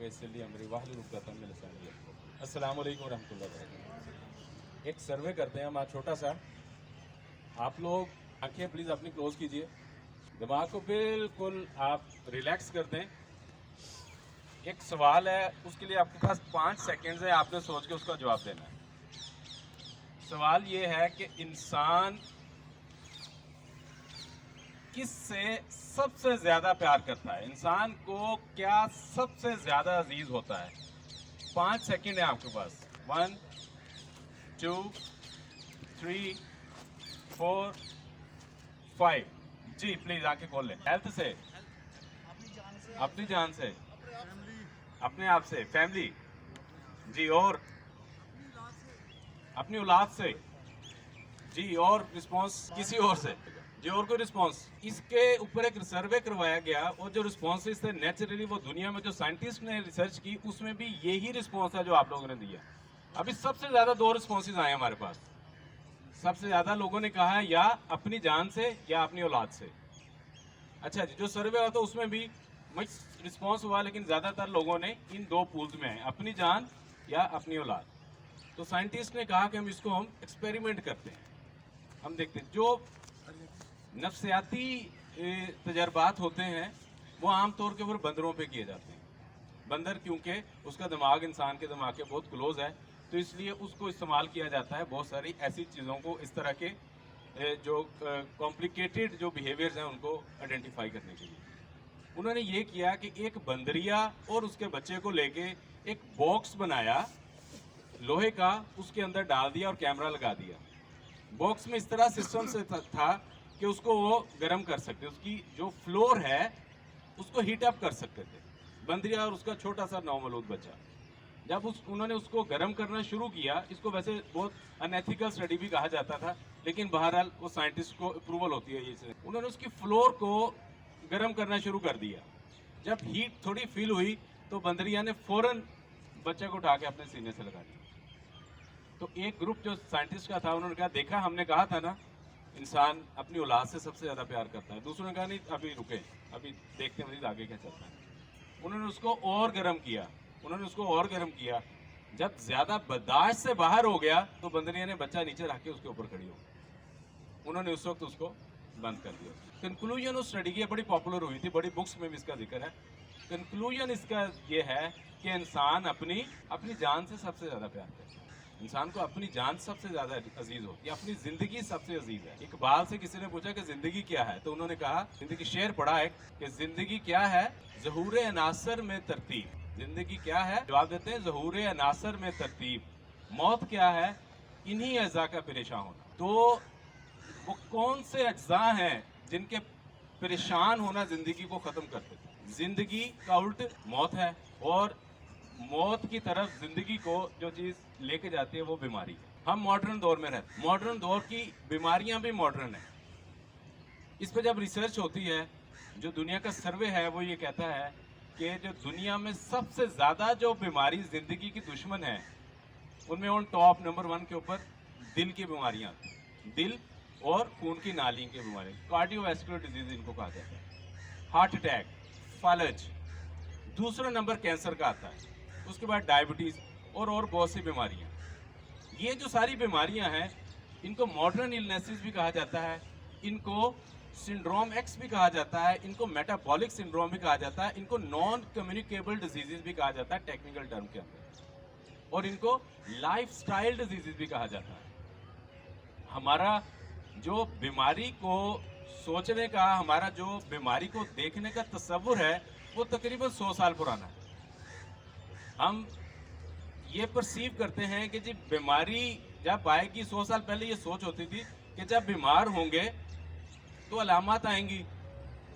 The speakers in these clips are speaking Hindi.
वयस्सरली अमरी वाहलुल उक़दतम मिन लिसानी यफ़क़हू। अस्सलामु अलैकुम रहमतुल्लाहि व बरकातहू। एक सर्वे करते हैं हम आज छोटा सा। आप लोग आंखें प्लीज़ अपनी क्लोज कीजिए, दिमाग को बिल्कुल आप रिलैक्स कर दें। एक सवाल है, उसके लिए आपके पास 5 सेकंड्स है, आपने सोच के उसका जवाब देना है। सवाल ये है कि इंसान किससे सबसे ज्यादा प्यार करता है, इंसान को क्या सबसे ज्यादा अजीज होता है। 5 सेकंड है आपके पास। 1 2 3 4 5। जी प्लीज आंखें खोल लें। हेल्थ से, अपनी जान से, अपने आप से, फैमिली जी, और अपनी औलाद से जी, और रिस्पांस किसी और से जी, और कोई रिस्पांस। इसके ऊपर एक सर्वे करवाया गया और जो रिस्पॉन्सेस थे नेचुरली वो दुनिया में जो साइंटिस्ट ने रिसर्च की उसमें भी यही रिस्पॉन्स है जो आप लोगों ने दिया। अभी सबसे ज्यादा 2 रिस्पॉन्सेज आए हमारे पास। सबसे ज्यादा लोगों ने कहा है या अपनी जान से या अपनी औलाद से। अच्छा जी, जो सर्वे हुआ था उसमें भी मिक्स रिस्पॉन्स हुआ, लेकिन ज्यादातर लोगों ने इन 2 पूल्स में है, अपनी जान या अपनी औलाद। तो साइंटिस्ट ने कहा कि हम इसको एक्सपेरिमेंट करते हैं, हम देखते हैं। जो नफ्सियाती तजर्बात होते हैं वो आमतौर के ऊपर बंदरों पे किए जाते हैं। बंदर क्योंकि उसका दिमाग इंसान के दिमाग के बहुत क्लोज है, तो इसलिए उसको इस्तेमाल किया जाता है बहुत सारी ऐसी चीज़ों को, इस तरह के जो कॉम्प्लिकेटेड जो बिहेवियर्स हैं उनको आइडेंटिफाई करने के लिए। उन्होंने ये किया कि एक बंदरिया और उसके बच्चे को लेके एक बॉक्स बनाया लोहे का, उसके अंदर डाल दिया और कैमरा लगा दिया। बॉक्स में इस तरह सिस्टम से था कि उसको वो गर्म कर सकते, उसकी जो फ्लोर है उसको हीट अप कर सकते थे, बंदरिया और उसका छोटा सा नौमौलूद बच्चा। जब उन्होंने उसको गर्म करना शुरू किया, इसको वैसे बहुत अनएथिकल स्टडी भी कहा जाता था, लेकिन बहरहाल वो साइंटिस्ट को अप्रूवल होती है ये। उन्होंने उसकी फ्लोर को गर्म करना शुरू कर दिया। जब हीट थोड़ी फील हुई तो बंदरिया ने फौरन बच्चे को उठा के अपने सीने से लगा दिया। तो एक ग्रुप जो साइंटिस्ट का था उन्होंने कहा, देखा हमने कहा था ना इंसान अपनी औलाद से सबसे ज्यादा प्यार करता है। दूसरों ने कहा नहीं, अभी रुके, अभी देखते हैं मजीद आगे क्या चलता है। उन्होंने उसको और गर्म किया, उन्होंने उसको और गर्म किया। जब ज्यादा बर्दाश्त से बाहर हो गया तो बंदरिया ने बच्चा नीचे रख के उसके ऊपर खड़ी हो गई। उन्होंने उस वक्त उसको बंद कर दिया। कंक्लूजन उस स्टडी की बड़ी पॉपुलर हुई थी, बड़ी बुक्स में भी इसका जिक्र है। कंक्लूजन इसका ये है कि इंसान अपनी जान से सबसे ज्यादा प्यार करता है। इंसान को अपनी जान सबसे ज्यादा अजीज होती है, अपनी जिंदगी सबसे अजीज है। इकबाल से किसी ने पूछा कि जिंदगी क्या है, तो उन्होंने कहा, जिंदगी शेर पढ़ा है कि जिंदगी क्या है, ज़हूर अनासर में तरतीब। जिंदगी क्या है, जवाब देते हैं ज़हूर अनासर में तरतीब। मौत क्या है, इन्हीं अज्जा का परेशान होना। तो वो कौन से अज्जा हैं जिनके परेशान होना जिंदगी को खत्म कर देता है। जिंदगी का उल्ट मौत है, और मौत की तरफ जिंदगी को जो चीज लेके जाती है वो बीमारी है। हम मॉडर्न दौर में रहते, मॉडर्न दौर की बीमारियां भी मॉडर्न है। इस पर जब रिसर्च होती है, जो दुनिया का सर्वे है वो ये कहता है कि जो दुनिया में सबसे ज्यादा जो बीमारी जिंदगी की दुश्मन है, उनमें ऑन टॉप नंबर 1 के ऊपर दिल की बीमारियां, दिल और खून की नाली की बीमारी, कार्डियोवैस्कुलर डिजीज इनको कहा जाता है, हार्ट अटैक, फालज। दूसरा नंबर कैंसर का आता है, उसके बाद डायबिटीज और बहुत सी बीमारियां। ये जो सारी बीमारियां हैं इनको मॉडर्न इलनेसेस भी कहा जाता है, इनको सिंड्रोम एक्स भी कहा जाता है, इनको मेटाबॉलिक सिंड्रोम भी कहा जाता है, इनको नॉन कम्युनिकेबल डिजीजेस भी कहा जाता है टेक्निकल टर्म के अंदर, और इनको लाइफस्टाइल डिजीजेस भी कहा जाता है। हमारा जो बीमारी को सोचने का, हमारा जो बीमारी को देखने का तस्वुर है वो तकरीबन 100 साल पुराना है। हम ये परसीव करते हैं कि जी बीमारी जब आएगी, 100 साल पहले ये सोच होती थी कि जब बीमार होंगे तो अलामत आएंगी,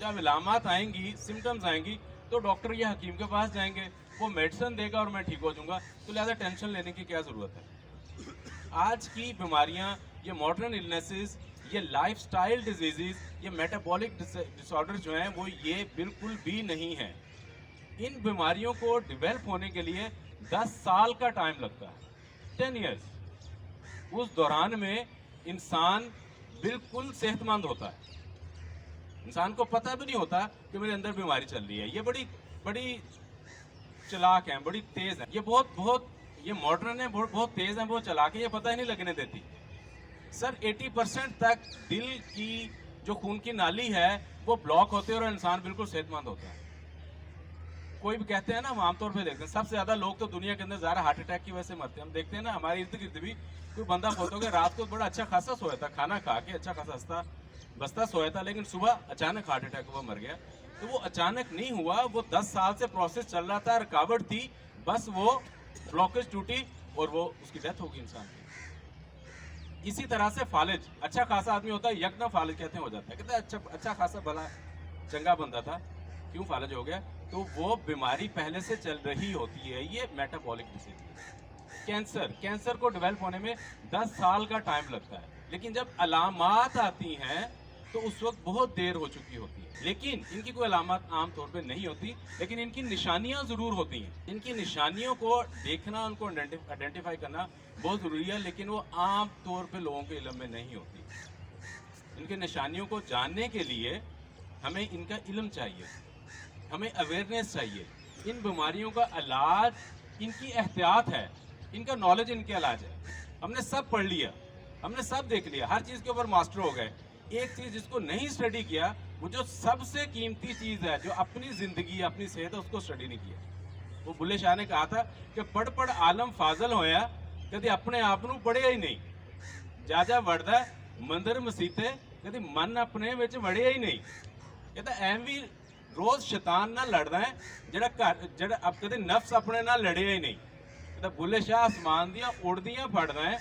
जब अलामत आएंगी, सिम्टम्स आएंगी, तो डॉक्टर या हकीम के पास जाएंगे, वो मेडिसिन देगा और मैं ठीक हो जाऊंगा, तो लिहाजा टेंशन लेने की क्या जरूरत है। आज की बीमारियां, ये मॉडर्न इलनेसेस, ये लाइफस्टाइल डिजीजेस, ये मेटाबॉलिक डिसऑर्डर जो हैं वो ये बिल्कुल भी नहीं है। इन बीमारियों को डेवलप होने के लिए 10 साल का टाइम लगता है, 10 ईयर्स। उस दौरान में इंसान बिल्कुल सेहतमंद होता है, इंसान को पता भी नहीं होता कि मेरे अंदर बीमारी चल रही है। ये बड़ी बड़ी चालाक हैं, बड़ी तेज हैं, ये ये मॉडर्न है, बहुत तेज हैं, बहुत चालाक है, ये पता ही नहीं लगने देती। सर 80% तक दिल की जो खून की नाली है वो ब्लॉक होते हैं और इंसान बिल्कुल सेहतमंद होता है। कोई भी कहते हैं ना, हम आमतौर पे देखते हैं सबसे ज्यादा लोग तो दुनिया के अंदर ज़्यादा हार्ट अटैक की वजह से मरते हैं। हम देखते हैं ना हमारे इर्द गिर्द भी कोई बंदा बहुत हो गया, रात को बड़ा अच्छा खासा सोया था, खाना खा के अच्छा खासा हंसता बसता सोया था, लेकिन सुबह अचानक हार्ट अटैक हुआ, मर गया। तो वो अचानक नहीं हुआ, वो 10 साल से प्रोसेस चल रहा था, रुकावट थी, बस वो ब्लॉकेज टूटी और वो उसकी डेथ होगी इंसान की। इसी तरह से फालिज, अच्छा खासा आदमी होता है, यकना फालिज कहते हैं हो जाता है, कहते हैं अच्छा खासा भला चंगा बंदा था, क्यों फालिज हो गया? तो वो बीमारी पहले से चल रही होती है, ये मेटाबॉलिक डिसीज। कैंसर को डेवलप होने में 10 साल का टाइम लगता है, लेकिन जब अलामात आती हैं तो उस वक्त बहुत देर हो चुकी होती है। लेकिन इनकी कोई अलामत आमतौर पे नहीं होती, लेकिन इनकी निशानियां जरूर होती हैं। इनकी निशानियों को देखना, उनको आइडेंटिफाई करना बहुत जरूरी है, लेकिन वो आम तौर पे लोगों के इल्म में नहीं होती। इनके निशानियों को जानने के लिए हमें इनका इल्म चाहिए, हमें अवेयरनेस चाहिए। इन बीमारियों का इलाज इनकी एहतियात है, इनका नॉलेज इनके इलाज है। हमने सब पढ़ लिया, हमने सब देख लिया, हर चीज़ के ऊपर मास्टर हो गए। एक चीज़ जिसको नहीं स्टडी किया, वो जो सबसे कीमती चीज़ है, जो अपनी ज़िंदगी अपनी सेहत है, उसको स्टडी नहीं किया। वो बुल्ले शाह ने कहा था कि पढ़ पढ़ आलम फाजल होया, कभी अपने आप को पढ़िया ही नहीं। जा जा वड़दा मंदिर मसीते, कभी मन अपने विच वड़िया ही नहीं। कहता एम भी रोज शैतान नाल लड़दा है ਜਿਹੜਾ अब कदे नफ्स अपने नाल लड़िया ही नहीं। कहता बुल्ले शाह आसमान दियां उड़दियां फड़दा है,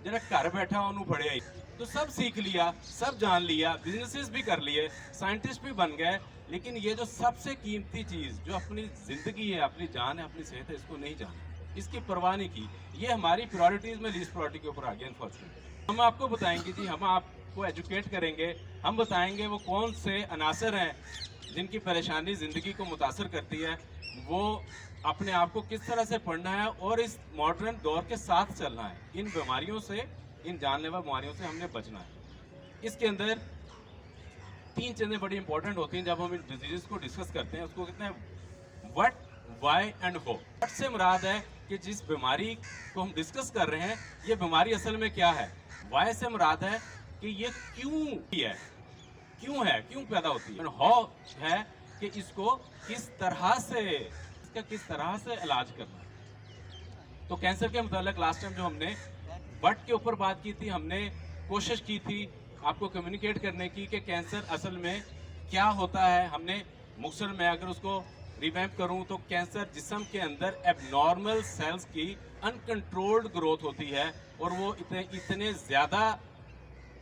ਜਿਹੜਾ घर बैठा उन्होंने फड़िया ही। तो सब सीख लिया, सब जान लिया, बिजनेसेस भी कर लिए, साइंटिस्ट भी बन गए, लेकिन ये जो सबसे कीमती चीज़ जो अपनी ज़िंदगी है, अपनी जान है, अपनी सेहत है, इसको नहीं जाना, इसकी परवाह नहीं की। ये हमारी प्रायोरिटीज़ में लीस्ट प्रायोरिटी के ऊपर आ गया अनफॉर्चुनेटली। हम आपको बताएंगे जी, हम आपको एजुकेट करेंगे, हम बताएंगे वो कौन से अनासर हैं जिनकी परेशानी ज़िंदगी को मुतासर करती है, वो अपने आप को किस तरह से पढ़ना है और इस मॉडर्न दौर के साथ चलना है। इन बीमारियों से, इन जानलेवा बीमारियों से हमने बचना है। इसके अंदर 3 चीज़ें बड़ी इंपॉर्टेंट होती हैं जब हम इन डिजीज़ को डिस्कस करते हैं। उसको कहते हैं what, why and how. What से मुराद है कि जिस बीमारी को हम डिस्कस कर रहे हैं, ये बीमारी असल में क्या है। व्हाई से मुराद है कि ये क्यों है, क्यों पैदा होती है। हाउ है कि इसको किस तरह से इलाज करना है। तो कैंसर के मतलब लास्ट टाइम जो हमने व्हाट के ऊपर बात की थी, हमने कोशिश की थी आपको कम्युनिकेट करने की कि कैंसर असल में क्या होता है। हमने मुख्तसर में अगर उसको रिवैम्प करूं तो कैंसर जिस्म के अंदर एबनॉर्मल सेल्स की अनकंट्रोल्ड ग्रोथ होती है और वो इतने ज़्यादा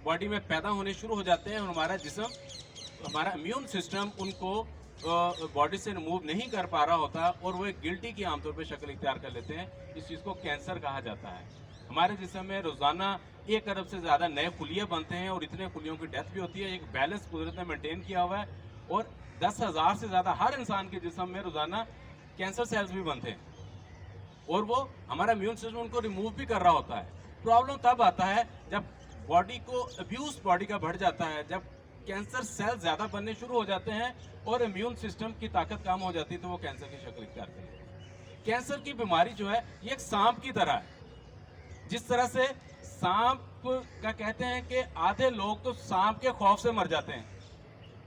बॉडी में पैदा होने शुरू हो जाते हैं और हमारा जिस्म, हमारा इम्यून सिस्टम उनको बॉडी से रिमूव नहीं कर पा रहा होता और वो एक गिल्टी की आमतौर पे शक्ल इख्तियार कर लेते हैं। इस चीज़ को कैंसर कहा जाता है। हमारे जिस्म में रोज़ाना 1 अरब से ज़्यादा नए खुलिये बनते हैं और इतने खुलियों की डेथ भी होती है। एक बैलेंस कुदरत ने मेंटेन किया हुआ है और 10,000 से ज़्यादा हर इंसान के जिस्म में रोज़ाना कैंसर सेल्स भी बनते हैं और वो हमारा इम्यून सिस्टम उनको रिमूव भी कर रहा होता है। प्रॉब्लम तब आता है जब बॉडी को अब्यूज बॉडी का बढ़ जाता है, जब कैंसर सेल ज़्यादा बनने शुरू हो जाते हैं और इम्यून सिस्टम की ताकत कम हो जाती है, तो वो कैंसर की शक्ल इख्तियार करती है। कैंसर की बीमारी जो है ये एक सांप की तरह है। जिस तरह से सांप का कहते हैं कि आधे लोग तो सांप के खौफ से मर जाते हैं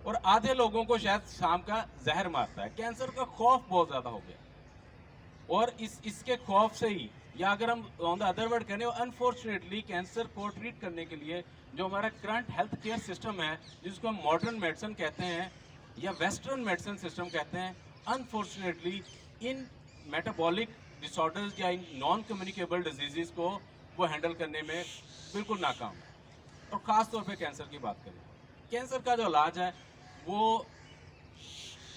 और आधे लोगों को शायद सांप का जहर मारता है। कैंसर का खौफ बहुत ज़्यादा हो गया और इसके खौफ से ही, या अगर हम ऑन द अदर वर्ड करें, अनफॉर्चुनेटली कैंसर को ट्रीट करने के लिए जो हमारा करंट हेल्थ केयर सिस्टम है, जिसको हम मॉडर्न मेडिसिन कहते हैं या वेस्टर्न मेडिसिन सिस्टम कहते हैं, अनफॉर्चुनेटली इन मेटाबॉलिक डिसऑर्डर्स या इन नॉन कम्युनिकेबल डिजीज़ को वो हैंडल करने में बिल्कुल नाकाम है। और ख़ास तौर पे कैंसर की बात करें, कैंसर का जो इलाज है वो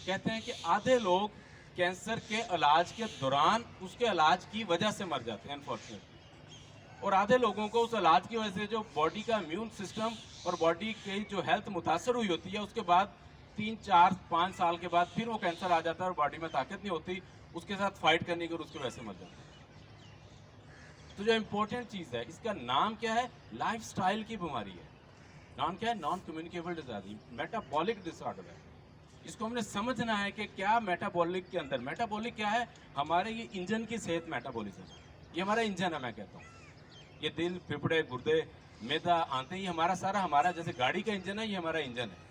कहते हैं कि आधे लोग कैंसर के इलाज के दौरान उसके इलाज की वजह से मर जाते हैं अनफॉर्चुनेटली, और आधे लोगों को उस इलाज की वजह से जो बॉडी का इम्यून सिस्टम और बॉडी की जो हेल्थ मुतासर हुई होती है, उसके बाद 3, 4, 5 साल के बाद फिर वो कैंसर आ जाता है और बॉडी में ताकत नहीं होती उसके साथ फाइट करने की और उसकी वजह से मर जाता है। तो जो इम्पोर्टेंट चीज़ है, इसका नाम क्या है, लाइफस्टाइल की बीमारी है। नाम क्या है, non communicable disease, metabolic disorder है। इसको हमने समझना है कि क्या मेटाबॉलिक के अंदर, मेटाबॉलिक क्या है, हमारे ये इंजन की सेहत मेटाबॉलिज्म, ये हमारा इंजन है। मैं कहता हूँ ये दिल, फेफड़े, गुर्दे, मैदा, आंतें, ये हमारा सारा, हमारा जैसे गाड़ी का इंजन है, ये हमारा इंजन है।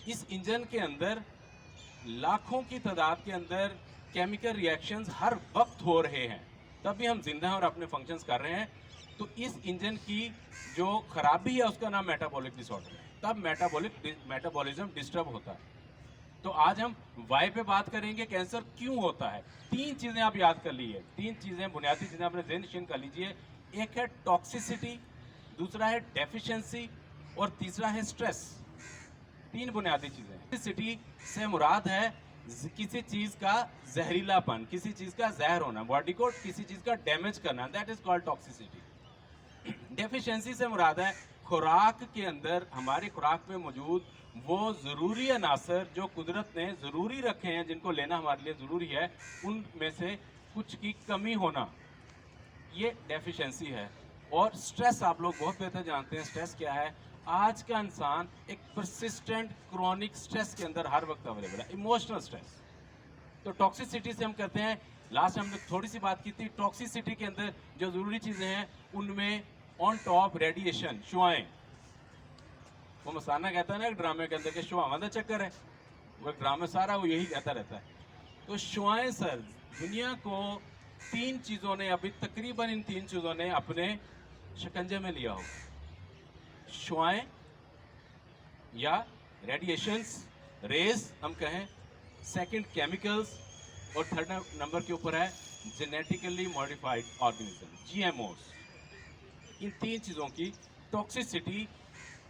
इस इंजन के अंदर लाखों की तादाद के अंदर केमिकल रिएक्शंस हर वक्त हो रहे हैं, तब भी हम जिंदा हैं और अपने फंक्शंस कर रहे हैं। तो इस इंजन की जो खराबी है उसका नाम मेटाबॉलिक डिसऑर्डर है, तब मेटाबॉलिज्म डिस्टर्ब होता है। तो आज हम वाई पे बात करेंगे, कैंसर क्यों होता है। 3 चीजें आप याद कर लीजिए, 3 चीजें बुनियादी चीजें अपने ज़हन नशीन कर लीजिए। एक है टॉक्सिसिटी, दूसरा है डेफिशिएंसी और तीसरा है स्ट्रेस। 3 बुनियादी चीजें। टॉक्सिसिटी से मुराद है किसी चीज का जहरीलापन, किसी चीज का जहर होना, बॉडी को किसी चीज का डैमेज करना, that is called toxicity. Deficiency से मुराद है खुराक के अंदर, हमारी खुराक में मौजूद वो ज़रूरी अनासर जो कुदरत ने ज़रूरी रखे हैं, जिनको लेना हमारे लिए ज़रूरी है, उनमें से कुछ की कमी होना, ये डेफिशिएंसी है। और स्ट्रेस आप लोग बहुत बेहतर जानते हैं, स्ट्रेस क्या है। आज का इंसान एक परसिस्टेंट क्रॉनिक स्ट्रेस के अंदर हर वक्त अवेलेबल है, इमोशनल स्ट्रेस। तो टॉक्सिसिटी से हम कहते हैं, लास्ट हमने थोड़ी सी बात की थी, टॉक्सिसिटी के अंदर जो ज़रूरी चीज़ें हैं उनमें ऑन टॉप रेडिएशन, शुआएं। वो मसाना कहता है ना एक ड्रामे के अंदर के शुआवां दा चक्कर है, वो ड्रामा सारा वो यही कहता रहता है। तो शुआएं सर, दुनिया को 3 चीज़ों ने, अभी तकरीबन इन 3 चीज़ों ने अपने शिकंजे में लिया होगा। शुआएं या रेडिएशंस, रेज हम कहें, सेकंड केमिकल्स, और थर्ड नंबर के ऊपर है जेनेटिकली मॉडिफाइड ऑर्गेनिज्म, जीएमओस। इन 3 चीज़ों की टॉक्सिसिटी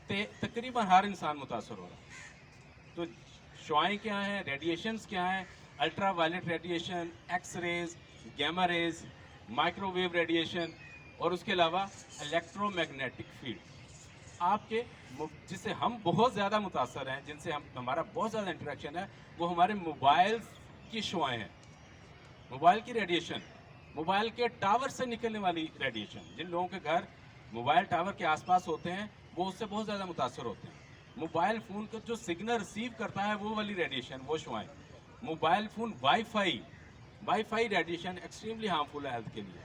से तकरीबन हर इंसान मुतासर हो रहा है। तो शुआएं क्या हैं, रेडिएशंस क्या हैं, ultraviolet radiation, X rays, gamma rays, microwave radiation, और उसके अलावा इलेक्ट्रोमैग्नेटिक फील्ड। आपके जिससे हम बहुत ज़्यादा मुतासर हैं, जिनसे हमारा बहुत ज़्यादा इंटरेक्शन है, वो हमारे मोबाइल की शुआएं हैं। मोबाइल की रेडिएशन, मोबाइल के टावर से निकलने वाली रेडिएशन, जिन लोगों के घर मोबाइल टावर के आसपास होते हैं वो उससे बहुत ज़्यादा मुतासर होते हैं। मोबाइल फ़ोन का जो सिग्नल रिसीव करता है वो वाली रेडिएशन, वो शुआएं। Mobile phone wifi radiation extremely harmful है हेल्थ के लिए।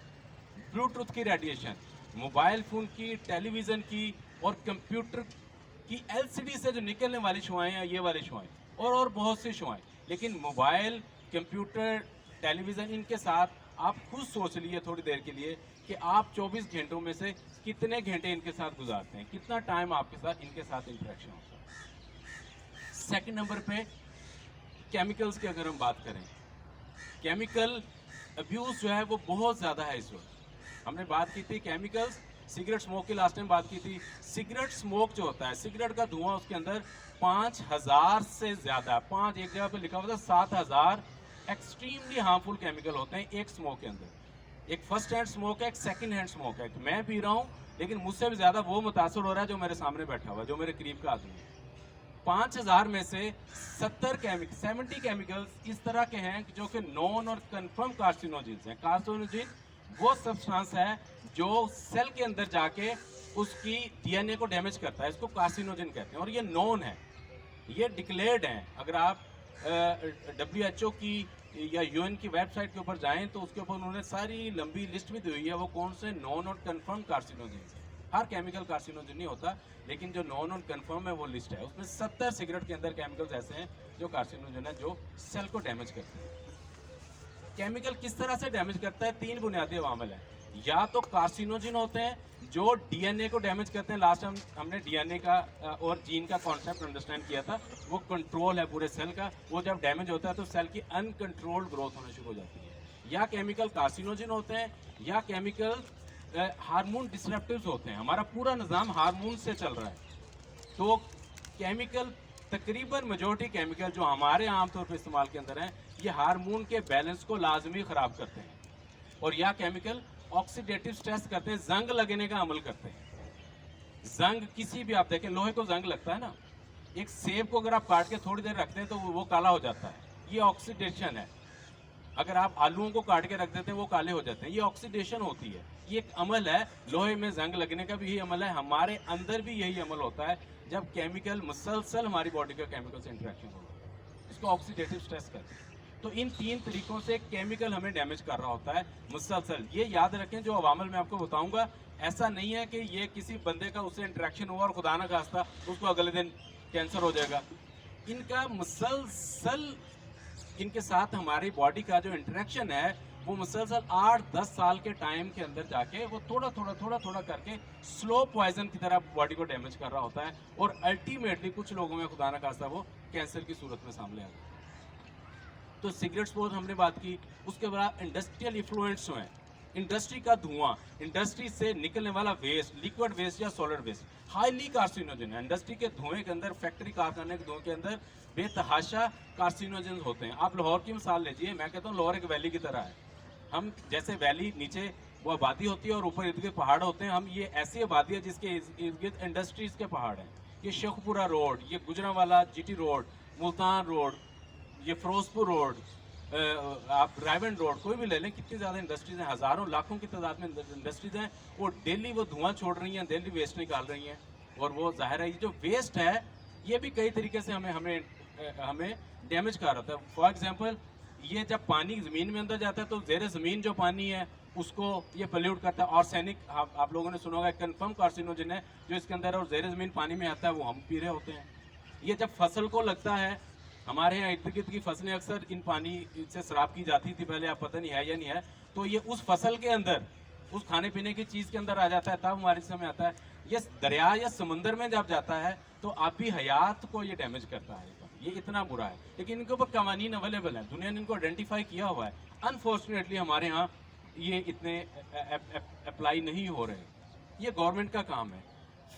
ब्लूटूथ की रेडिएशन, मोबाइल फ़ोन की, टेलीविज़न की और कंप्यूटर की एलसीडी से जो निकलने वाली शुआएं हैं, ये वाली शुआएं, और बहुत सी शुआएं। लेकिन मोबाइल, कंप्यूटर, टेलीविज़न, इनके साथ आप खुद सोच लीजिए थोड़ी देर के लिए कि आप 24 घंटों में से कितने घंटे इनके साथ गुजारते हैं, कितना टाइम आपके साथ इनके साथ इंटरेक्शन होता है। सेकंड नंबर पे केमिकल्स की अगर हम बात करें, केमिकल अब्यूज़ जो है वो बहुत ज़्यादा है इस वक्त। हमने बात की थी केमिकल्स, सिगरेट स्मोक की लास्ट टाइम बात की थी। सिगरेट स्मोक जो होता है, सिगरेट का धुआं, उसके अंदर 5000 से ज़्यादा, 5 एक जगह पे लिखा हुआ था, 7000 एक्सट्रीमली हार्मफुल केमिकल होते हैं एक स्मोक के अंदर। एक फर्स्ट हैंड स्मोक है, एक सेकंड हैंड स्मोक है। मैं पी रहा हूँ, लेकिन मुझसे भी ज़्यादा वो मुतासर हो रहा है जो मेरे सामने बैठा हुआ है, जो मेरे करीब का आदमी है। 5000 में से 70 केमिकल्स इस तरह के हैं जो कि नॉन और कंफर्म कार्सिनोजेंस हैं। कार्सिनोजेन वो सब्सटेंस है जो सेल के अंदर जाके उसकी डीएनए को डैमेज करता है, इसको कार्सिनोजेन कहते हैं, और ये नॉन है, ये डिक्लेयर्ड हैं। अगर आप WHO की या यूएन की वेबसाइट के ऊपर जाएं तो उसके ऊपर उन्होंने सारी लंबी लिस्ट भी दी हुई है, वो कौन से नॉन और कंफर्म कार्सिनोजेन है। हर केमिकल कार्सिनोजेन नहीं होता, लेकिन जो नॉन और कंफर्म है वो लिस्ट है। उसमें 70 सिगरेट के अंदर केमिकल्स ऐसे हैं जो कार्सिनोजेन है, जो सेल को डैमेज करते हैं। केमिकल किस तरह से डैमेज करता है, 3 बुनियादी अवामिल हैं। या तो कार्सिनोजेन होते हैं जो डीएनए को डैमेज करते हैं। लास्ट टाइम हमने डीएनए का और जीन का कॉन्सेप्ट अंडरस्टैंड किया था, वो कंट्रोल है पूरे सेल का। वो जब डैमेज होता है तो सेल की अनकंट्रोल्ड ग्रोथ होना शुरू हो जाती है। या केमिकल कार्सिनोजेन होते हैं, या केमिकल हार्मोन डिसरप्टिव्स होते हैं। हमारा पूरा निज़ाम हार्मोन से चल रहा है। तो केमिकल, तकरीबन मेजॉरिटी केमिकल जो हमारे आमतौर पर इस्तेमाल के अंदर हैं, ये हार्मोन के बैलेंस को लाजमी ख़राब करते हैं। और या केमिकल ऑक्सीडेटिव स्ट्रेस करते हैं, जंग लगने का अमल करते हैं। जंग किसी भी, आप देखें लोहे को जंग लगता है ना, एक सेब को अगर आप काट के थोड़ी देर रखते हैं तो वो काला हो जाता है, ये ऑक्सीडेशन है। अगर आप आलूओं को काट के रख देते हैं वो काले हो जाते हैं, ये ऑक्सीडेशन होती है। ये एक अमल है, लोहे में जंग लगने का भी यही अमल है, हमारे अंदर भी यही अमल होता है जब केमिकल मुसलसल हमारी बॉडी का केमिकल से इंटरेक्शन होगा। उसका ऑक्सीडेटिव स्ट्रेस करते हैं। तो इन 3 तरीकों से केमिकल हमें डैमेज कर रहा होता है मुसलसल। ये याद रखें, जो अवामल मैं आपको बताऊंगा, ऐसा नहीं है कि ये किसी बंदे का उससे इंटरेक्शन हुआ और खुदा ना खास्ता उसको अगले दिन कैंसर हो जाएगा। इनका मुसलसल इनके साथ हमारी बॉडी का जो इंटरेक्शन है वो मुसलसल 8-10 साल के टाइम के अंदर जाके वो थोड़ा थोड़ा करके स्लो पॉइजन की तरह बॉडी को डैमेज कर रहा होता है, और अल्टीमेटली कुछ लोगों में खुदा ना खास्ता वो कैंसर की सूरत में सामने आता है। तो सिगरेट्स बहुत हमने बात की। उसके बाद इंडस्ट्रियल इफ्लुएंस जो है, इंडस्ट्री का धुआं, इंडस्ट्री से निकलने वाला वेस्ट, लिक्विड वेस्ट या सॉलिड वेस्ट, हाईली कार्सिनोजन है। इंडस्ट्री के धुएं के अंदर, फैक्ट्री कारखाने के धुएं के अंदर बेतहाशा कार्सिनोजन होते हैं। आप लाहौर की मिसाल लीजिए, मैं कहता हूँ लाहौर एक वैली की तरह है। हम जैसे वैली नीचे वो आबादी होती है और ऊपर इर्द गिर्द पहाड़ होते हैं, हम ये ऐसी आबादी है जिसके इर्द गिर्द इंडस्ट्रीज के पहाड़ हैं। ये शेखपुरा रोड, ये Gujranwala GT road, Multan road, ये फिरोजपुर रोड, आप रायवन रोड, कोई भी ले लें, कितनी ज़्यादा इंडस्ट्रीज हैं, हज़ारों लाखों की तादाद में इंडस्ट्रीज हैं। वो डेली वो धुआं छोड़ रही हैं, डेली वेस्ट निकाल रही हैं, और वो जाहिर है ये जो वेस्ट है ये भी कई तरीके से हमें डैमेज कर रहा है। फॉर एग्जांपल, ये जब पानी ज़मीन में अंदर जाता है तो ज़ेर ज़मीन जो पानी है उसको ये पोल्यूट करता है। आर्सेनिक आप लोगों ने सुना होगा, कन्फर्म कार्सिनोजन है जो इसके अंदर है, और ज़ेर ज़मीन पानी में आता है, वो हम पी रहे होते हैं। ये जब फसल को लगता है, हमारे यहाँ इर्द गिर्द की फसलें अक्सर इन पानी से शराब की जाती थी पहले, आप पता नहीं है या नहीं है, तो ये उस फसल के अंदर, उस खाने पीने की चीज़ के अंदर आ जाता है, तब हमारे समय आता है। ये दरिया या समंदर में जब जाता है तो आबी हयात को ये डैमेज करता है। ये इतना बुरा है, लेकिन इनके ऊपर कवानीन अवेलेबल है, दुनिया ने इनको आइडेंटिफाई किया हुआ है। अनफॉर्चुनेटली हमारे यहाँ ये इतने अप्लाई नहीं हो रहे। ये गवर्नमेंट का काम है।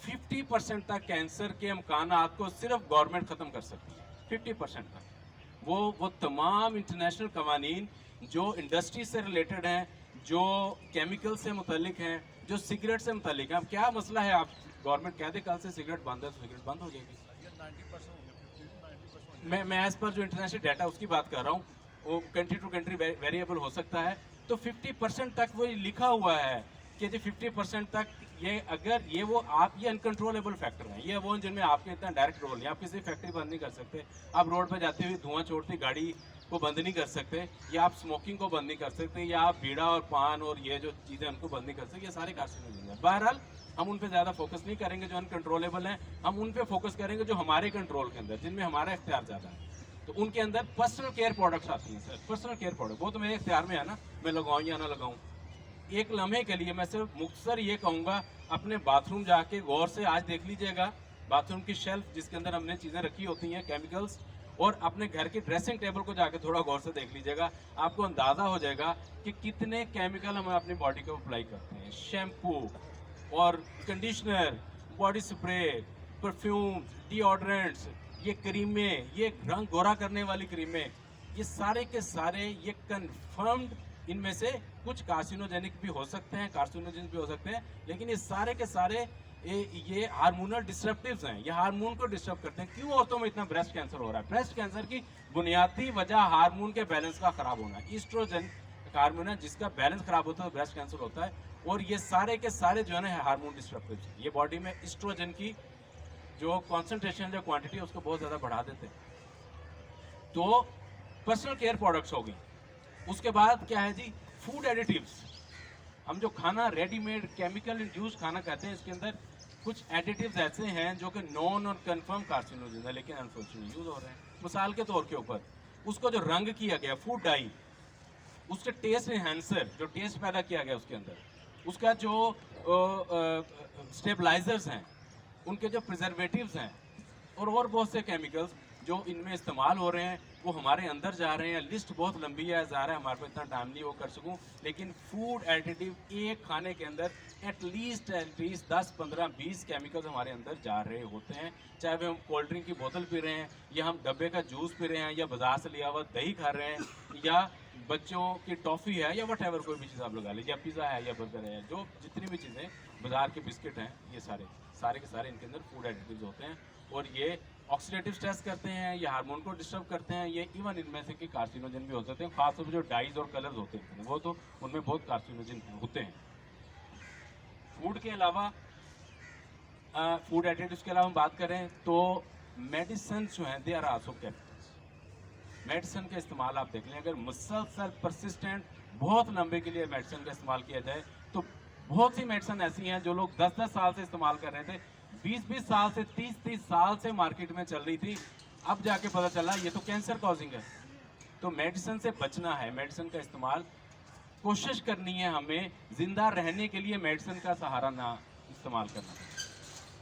50% तक कैंसर के अमकानात को सिर्फ गवर्नमेंट ख़त्म कर सकती है, 50% तक। वो तमाम इंटरनेशनल कवानीन जो इंडस्ट्री से रिलेटेड हैं, जो केमिकल से मुतल्लिक हैं, जो सिगरेट से मुतल्लिक हैं। अब क्या मसला है, आप गवर्नमेंट कह दे कल से सिगरेट बंद है तो सिगरेट बंद हो जाएगी। मैं एज पर जो इंटरनेशनल डाटा उसकी बात कर रहा हूँ, वो कंट्री टू कंट्री वेरिएबल हो सकता है। तो 50% तक वो लिखा हुआ है कि जी 50% तक ये, अगर ये वो आप ये अनकंट्रोलेबल फैक्टर हैं, ये वो जिनमें आपके इतना डायरेक्ट रोल नहीं। आप किसी फैक्ट्री बंद नहीं कर सकते, आप रोड पर जाते हुए धुआं छोड़ती गाड़ी को बंद नहीं कर सकते, या आप स्मोकिंग को बंद नहीं कर सकते, या आप बीड़ा और पान और ये जो चीज़ें उनको बंद नहीं कर सकते। ये सारे कार्सिनोजन हैं। बहरहाल हम उन पे ज़्यादा फोकस नहीं करेंगे जो अनकंट्रोलेबल हैं, हम उन पे फोकस करेंगे जो हमारे कंट्रोल के अंदर, जिनमें हमारा इख्तियार ज़्यादा है। तो उनके अंदर पर्सनल केयर प्रोडक्ट्स आती हैं सर। पर्सनल केयर प्रोडक्ट वो तो मेरे इख्तियार में है ना, मैं लगाऊँ या ना लगाऊँ। एक लम्हे के लिए मैं सिर्फ मुख्तसर ये कहूँगा, अपने बाथरूम जाके गौर से आज देख लीजिएगा, बाथरूम की शेल्फ जिसके अंदर हमने चीज़ें रखी होती हैं केमिकल्स, और अपने घर की ड्रेसिंग टेबल को जाके थोड़ा गौर से देख लीजिएगा, आपको अंदाज़ा हो जाएगा कि कितने केमिकल हम अपनी बॉडी को अप्लाई करते हैं। शैम्पू और conditioner, body spray, perfume, deodorants, ये क्रीमें, ये रंग गोरा करने वाली क्रीमें, ये सारे के सारे ये कन्फर्म्ड, इनमें से कुछ कार्सिनोजेनिक भी हो सकते हैं, कार्सिनोजेनिक भी हो सकते हैं, लेकिन ये सारे के सारे ये हार्मोनल डिस्ट्रप्टिव्स हैं, ये हार्मोन को डिस्टर्ब करते हैं। क्यों औरतों में इतना ब्रेस्ट कैंसर हो रहा है? ब्रेस्ट कैंसर की बुनियादी वजह हार्मोन के बैलेंस का खराब होना है। ईस्ट्रोजन हार्मोन है, जिसका बैलेंस खराब होता है तो ब्रेस्ट कैंसर होता है। और ये सारे के सारे जो है ना हार्मोन डिस्ट्रप्टिव्स, ये बॉडी में ईस्ट्रोजन की जो कॉन्सेंट्रेशन, जो क्वांटिटी है उसको बहुत ज़्यादा बढ़ा देते हैं। तो पर्सनल केयर प्रोडक्ट्स हो गई। उसके बाद क्या है जी, फूड एडिटिव्स। हम जो खाना रेडीमेड केमिकल इंड्यूस खाना खाते हैं, इसके अंदर कुछ एडिटिव्स ऐसे हैं जो कि नॉन और कंफर्म कार्सिनोजन है, लेकिन अनफॉर्चुनेटली यूज हो रहे हैं। मिसाल के तौर के ऊपर उसको जो रंग किया गया, फूड डाई, उसके टेस्ट एनहेंसर, जो टेस्ट पैदा किया गया उसके अंदर, उसका जो स्टेबलाइजर्स हैं, उनके जो प्रिजर्वेटिव्स हैं, और बहुत से केमिकल्स जो इनमें इस्तेमाल हो रहे हैं वो हमारे अंदर जा रहे हैं। लिस्ट बहुत लंबी है, ज़ाहिर है हमारे पास इतना टाइम नहीं वो कर सकूं, लेकिन फूड एडिटिव एक खाने के अंदर एटलीस्ट 10, 15, 20 केमिकल्स हमारे अंदर जा रहे होते हैं। चाहे हम कोल्ड ड्रिंक की बोतल पी रहे हैं, या हम डब्बे का जूस पी रहे हैं, या बाजार से लिया हुआ दही खा रहे हैं, या बच्चों की टॉफ़ी है, या वट एवर कोई भी चीज़ आप लगा लीजिए, या पिज़्ज़ा है, या बर्गर है, जो जितनी भी चीज़ें, बाजार के बिस्किट हैं, ये सारे के सारे इनके अंदर फूड एडिटिव्स होते हैं। और ये ऑक्सीडेटिव स्ट्रेस करते हैं, ये हार्मोन को डिस्टर्ब करते हैं, ये इवन इनमें से कि कार्सिनोजन भी हो सकते हैं। खासतौर पर जो डाइज और कलर्स होते हैं वो तो उनमें बहुत कार्सिनोजन होते हैं। फूड के अलावा, फूड एडिटिव्स के अलावा हम बात करें तो मेडिसिन जो हैं, they are also chemicals. Medicine का इस्तेमाल आप देख लें, अगर मुसलसल परसिस्टेंट बहुत लंबे के लिए मेडिसिन का इस्तेमाल किया जाए तो बहुत सी मेडिसिन ऐसी हैं जो लोग 10-10 साल से इस्तेमाल कर रहे थे, 20-20 साल से 30-30 साल से मार्केट में चल रही थी, अब जाके पता चला ये तो कैंसर कॉजिंग है। तो मेडिसिन से बचना है, मेडिसिन का इस्तेमाल कोशिश करनी है हमें जिंदा रहने के लिए मेडिसिन का सहारा ना इस्तेमाल करना।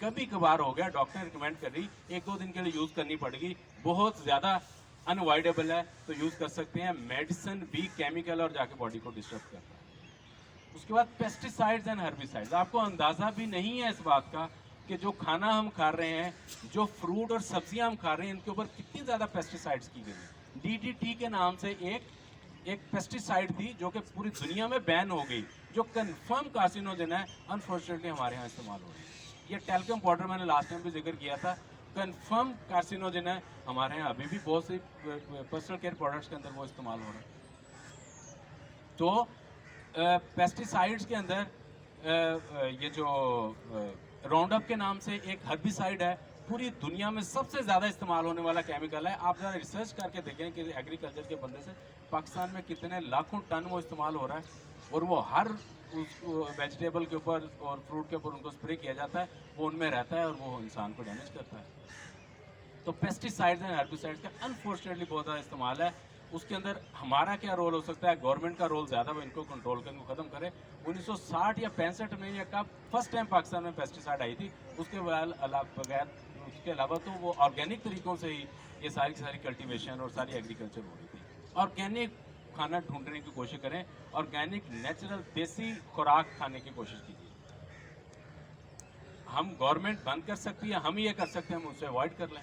कभी कभार हो गया, डॉक्टर ने रिकमेंड कर रही 1-2 दिन के लिए यूज़ करनी पड़ेगी, बहुत ज़्यादा अनअवॉइडेबल है तो यूज़ कर सकते हैं। मेडिसिन भी केमिकल और जाके बॉडी को डिस्टर्ब करता है। उसके बाद पेस्टिसाइड्स एंड हर्बिसाइड्स, आपको अंदाज़ा भी नहीं है इस बात का कि जो खाना हम खा रहे हैं, जो फ्रूट और सब्जियां हम खा रहे हैं, इनके ऊपर कितनी ज़्यादा पेस्टिसाइड्स की गई है। DDT के नाम से एक पेस्टिसाइड थी जो कि पूरी दुनिया में बैन हो गई, जो कंफर्म कार्सिनोजन है, अनफॉर्चुनेटली हमारे यहाँ इस्तेमाल हो रही है। ये टैल्कम पाउडर मैंने लास्ट टाइम भी जिक्र किया था, कंफर्म कार्सिनोजन है, हमारे यहाँ अभी भी बहुत सी पर्सनल केयर प्रोडक्ट्स के अंदर वो इस्तेमाल हो रहा है। तो पेस्टिसाइड्स के अंदर ये जो राउंड अप के नाम से एक हर्बिसाइड है, पूरी दुनिया में सबसे ज़्यादा इस्तेमाल होने वाला केमिकल है। आप ज़रा रिसर्च करके देखें कि एग्रीकल्चर के बंदे से पाकिस्तान में कितने लाखों टन वो इस्तेमाल हो रहा है, और वो हर उस वेजिटेबल के ऊपर और फ्रूट के ऊपर उनको स्प्रे किया जाता है, वो उनमें रहता है और वो इंसान को डैमेज करता है। तो पेस्टिसाइड्स एंड हर्बिसाइड्स का अनफॉर्चुनेटली बहुत ज़्यादा इस्तेमाल है। उसके अंदर हमारा क्या रोल हो सकता है? गवर्नमेंट का रोल ज़्यादा, वो इनको कंट्रोल करके इनको ख़त्म करे। 1960 या 65 में या कब फर्स्ट टाइम पाकिस्तान में पेस्टिसाइड आई थी, उसके बगैर उसके अलावा तो वो ऑर्गेनिक तरीक़ों से ही ये सारी की सारी कल्टीवेशन और सारी एग्रीकल्चर हो रही थी। ऑर्गेनिक खाना ढूंढने की कोशिश करें, ऑर्गेनिक नेचुरल देसी खुराक खाने की कोशिश कीजिए। हम गवर्नमेंट बंद कर सकती है, हम ये कर सकते हैं, हम उसे अवॉइड कर लें।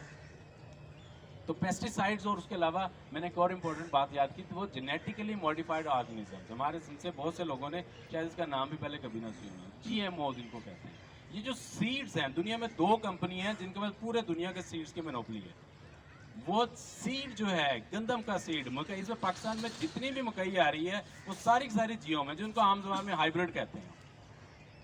तो पेस्टिसाइड्स और उसके अलावा मैंने एक और इम्पोर्टेंट बात याद की, तो वो जेनेटिकली मॉडिफाइड ऑर्गेनिजम्स, हमारे से बहुत से लोगों ने शायद इसका नाम भी पहले कभी ना सुना, GMO जिनको कहते हैं। ये जो सीड्स हैं, दुनिया में 2 कंपनी हैं जिनके पास पूरे दुनिया के सीड्स की मोनोपोली है। वो सीड जो है, गंदम का सीड, मकई, इसमें पाकिस्तान में जितनी भी मकई आ रही है वो सारी की सारी GMO है, जिनको आम ज़बान में हाइब्रिड कहते हैं।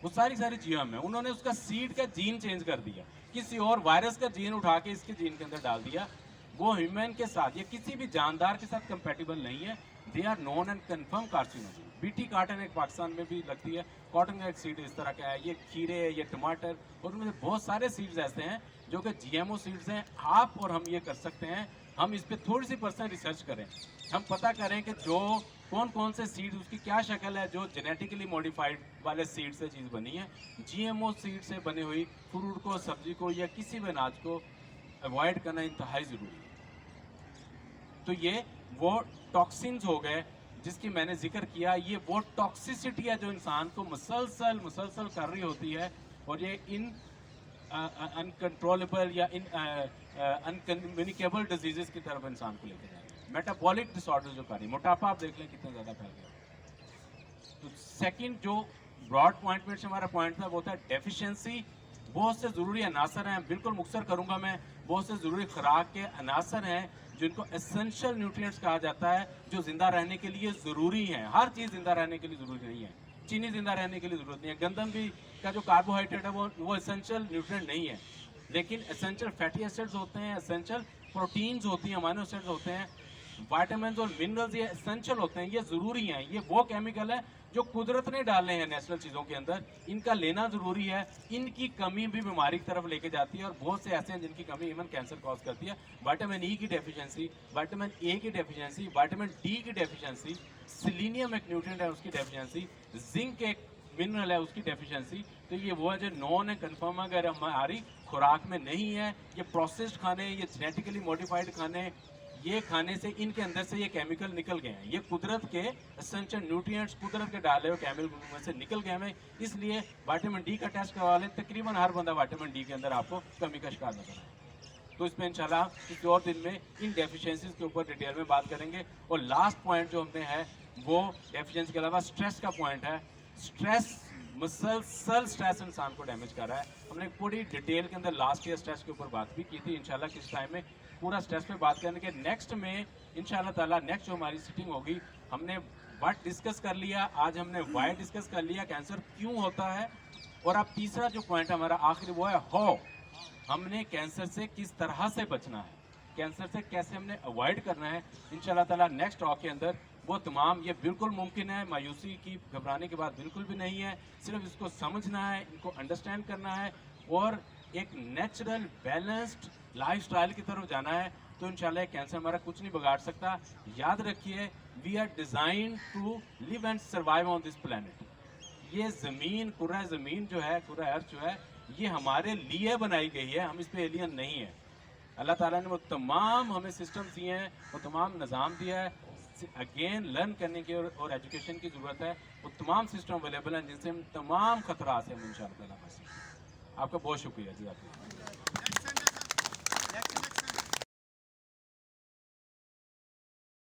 वो सारी सारी GMO है। उन्होंने उसका सीड का जीन चेंज कर दिया, किसी और वायरस का जीन उठा के इसके जीन के अंदर डाल दिया। वो ह्यूमन के साथ या किसी भी जानदार के साथ कंपेटिबल नहीं है। They are known and confirm carcinogen. BT cotton एक पाकिस्तान में भी लगती है, कॉटन का एक सीड इस तरह का है, ये खीरे, ये टमाटर, और उनमें बहुत सारे सीड्स ऐसे हैं जो कि GMO सीड्स हैं। आप और हम ये कर सकते हैं, हम इस पर थोड़ी सी पर्सनल रिसर्च करें, हम पता करें कि जो कौन कौन से सीड, उसकी क्या शक्ल है, जो जेनेटिकली मॉडिफाइड वाले सीड से चीज़ बनी है। GMO सीड से बनी हुई फ्रूट को, सब्जी को या किसी भी अनाज को अवॉइड करना इंतहाई ज़रूरी है। तो ये वो टॉक्सिन्स हो गए जिसकी मैंने जिक्र किया, ये वो टॉक्सिसिटी है जो इंसान को मुसलसल कर रही होती है, और ये इन अनकंट्रोलेबल या इन अनकम्युनिकेबल डिजीजेस की तरफ इंसान को लेकर जाएंगे। मेटाबॉलिक डिसऑर्डर जो कर रही, मोटापा आप देख लें कितना ज़्यादा फैल गया। तो सेकंड जो ब्रॉड पॉइंट में से हमारा पॉइंट था वो था डेफिशिएंसी। बहुत से ज़रूरी अनासर हैं, बिल्कुल मुख्तसर करूँगा मैं, बहुत से ज़रूरी खुराक के अनासर हैं जिनको एसेंशियल न्यूट्रिएंट्स कहा जाता है, जो ज़िंदा रहने के लिए ज़रूरी हैं। हर चीज़ ज़िंदा रहने के लिए ज़रूरी नहीं है, चीनी ज़िंदा रहने के लिए ज़रूरत नहीं है, गंदम भी का जो कार्बोहाइड्रेट है वो एसेंशियल न्यूट्रिएंट नहीं है, लेकिन एसेंशियल फैटी एसिड्स होते हैं, एसेंशियल प्रोटीन्स होती हैं, अमाइनो एसिड्स होते हैं, विटामिन्स और मिनरल्स ये एसेंशियल होते हैं, ये ज़रूरी हैं। ये वो केमिकल है जो कुदरत ने डाले हैं नेचुरल चीज़ों के अंदर, इनका लेना ज़रूरी है। इनकी कमी भी बीमारी की तरफ लेके जाती है, और बहुत से ऐसे हैं जिनकी कमी इवन कैंसर कॉज करती है। विटामिन E की डेफिशिएंसी, विटामिन A की डेफिशिएंसी, विटामिन D की डेफिशिएंसी, सेलेनियम एक न्यूट्रिएंट है उसकी डेफिशिएंसी, जिंक एक मिनरल है उसकी डेफिशिएंसी। तो ये वो है जो नॉन है, कन्फर्म अगर हमारी खुराक में नहीं है, ये प्रोसेस्ड खाने, ये जेनेटिकली मॉडिफाइड खाने, ये खाने से इनके अंदर से ये केमिकल निकल गए हैं, ये कुदरत के एसेंशियल न्यूट्रिएंट्स, कुदरत के डाले हुए केमिकल में से निकल गए हैं। इसलिए विटामिन D का टेस्ट करवा लें, तकरीबन हर बंदा विटामिन D के अंदर आपको कमी का शिकार नजर आए। तो इसमें इंशाल्लाह किसी और दिन में इन डेफिशिएंसीज के ऊपर डिटेल में बात करेंगे। और लास्ट पॉइंट जो हमने है वो डेफिशिएंसी के अलावा स्ट्रेस का पॉइंट है। स्ट्रेस, मुसलसल स्ट्रेस इंसान को डैमेज कर रहा है। हमने पूरी डिटेल के अंदर लास्ट ईयर स्ट्रेस के ऊपर बात भी की थी। इंशाल्लाह किस टाइम में पूरा स्ट्रेस पे बात करने के नेक्स्ट में इंशाल्लाह ताला नेक्स्ट जो हमारी सिटिंग होगी, हमने व्हाट डिस्कस कर लिया, आज हमने वाई डिस्कस कर लिया, कैंसर क्यों होता है, और अब तीसरा जो पॉइंट हमारा आखिरी वो है हाउ, हमने कैंसर से किस तरह से बचना है। कैंसर से कैसे हमने अवॉइड करना है। इंशाल्लाह ताला नेक्स्ट टॉक के अंदर वो तमाम, ये बिल्कुल मुमकिन है, मायूसी की घबराने की बात बिल्कुल भी नहीं है। सिर्फ इसको समझना है, इनको अंडरस्टैंड करना है और एक नेचुरल बैलेंस्ड लाइफस्टाइल की तरफ जाना है, तो इंशाल्लाह कैंसर हमारा कुछ नहीं बिगाड़ सकता। याद रखिए, we are design to live and survive on this planet. ये ज़मीन, कुर्रा ज़मीन जो है, कुर्रा अर्थ जो है, ये हमारे लिए बनाई गई है, हम इस पे एलियन नहीं है। अल्लाह ताला ने वो तमाम हमें सिस्टम दिए हैं, वो तमाम निज़ाम दिया है। अगेन लर्न करने की और एजुकेशन की ज़रूरत है। वो तमाम सिस्टम अवेलेबल हैं जिनसे हम तमाम खतरा से हम इंशाअल्लाह ताला बच सकते हैं। आपका बहुत शुक्रिया जी। आपका